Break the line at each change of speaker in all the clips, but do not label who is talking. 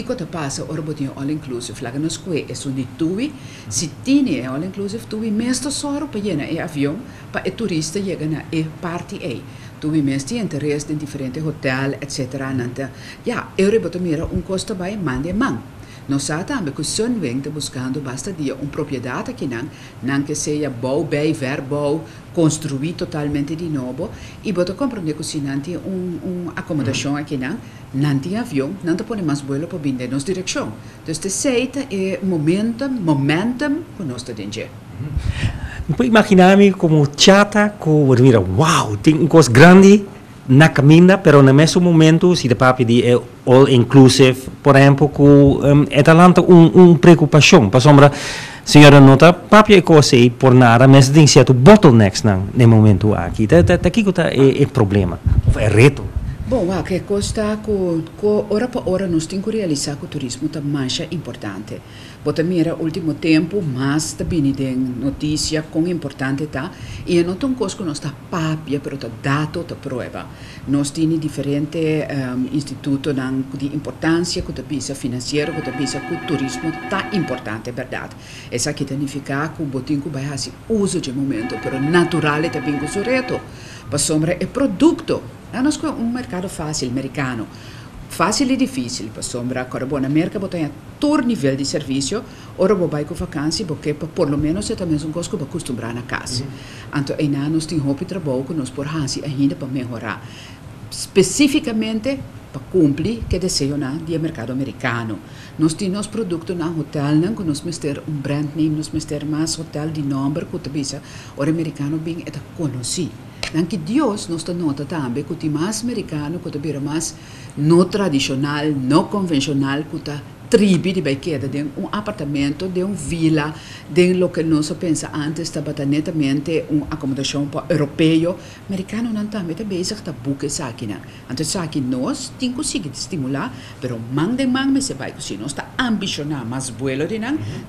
Kiko te passa ora botinho all inclusive lá nos que é um de tuwi se tiene all inclusive tuwi mesto soro para ir na avião para o turista chega na parte aí tuwi mesto interesse em diferentes hotel etc. Nanta ja euro botomira custo by mande man. Nós também que son vem buscando basta dia propriedade que não que seja bom, bem, verbal, construir totalmente de novo e botar compreender que se não tem acomodação aqui não tem avião, não te põe mais vuelo para vir na nossa direção. Então, este seita é momentum que nós estamos dentro.
Puedo imaginar-me como chata, como mira, wow, tem coisa grande na caminha, pero no mesmo momento, se de papi di all inclusive, por exemplo, que é talanta preocupação, para sombra, senhora nota, papi é coisa aí por nada, mas tem certo bottlenecks no momento aqui, aqui que é problema, é reto.
Bom, que costa hora para hora nós temos que realizar que o turismo está mais importante. Bota mira último tempo, mas também tem notícia com importante tá e não tão coisa que nós está papia, pero tá dado tá prova. Nós temos diferentes institutos de importância que tá bisa financeiro, que tá bisa que o turismo tá importante, verdade. Essa aqui significa que o botinho vai fazer uso de momento, pero natural é também o reto. Para sombra é produto. Nós temos mercado fácil, americano. Fácil e difícil, para sombra, agora, na América, tem todo nível de serviço, ora, vai com vacância, porque, por lo menos, é também um coisa que vai acostumbrar na casa. Então, aí, nós temos roupa e trabalho que nós podemos fazer ainda para melhorar. Especificamente, para cumprir o desejo do mercado americano. Nós temos produtos no hotel, que nós temos brand name, nós temos mais hotel de nome, que o americano bem é conhecido. Porque Deus nos nota também que o mais americano, que o mais não tradicional, não convencional, que tribo de queda de apartamento, de vila, de lo que nós pensa antes estava netamente acomodação europeu, americano não também está bezig tá buscar isso aqui, então isso aqui nós temos que conseguir estimular, pero mas se vai que nós está ambicionar mais vuelo de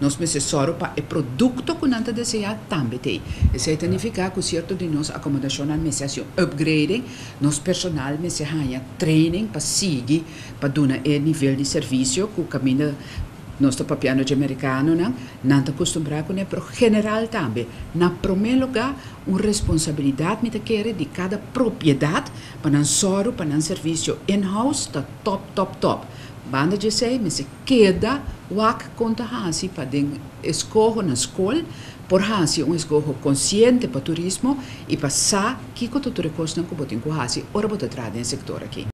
nós necessário para o produto que nós deseja também tem. Isso significa que certo de nós acomodação na mensagem upgrading, nós personal se ganha training para seguir para dar o nível de serviço que o caminho nosso papiano de americano não está acostumado com pero general também na primeiro lugar uma responsabilidade de cada propriedade para não só para não serviço in-house está top banda de sei mas se queda wak conta hasi para escolher na escola por hasi escolha consciente para turismo e passar que o tutor custa com botin com hasi ora botar no sector aqui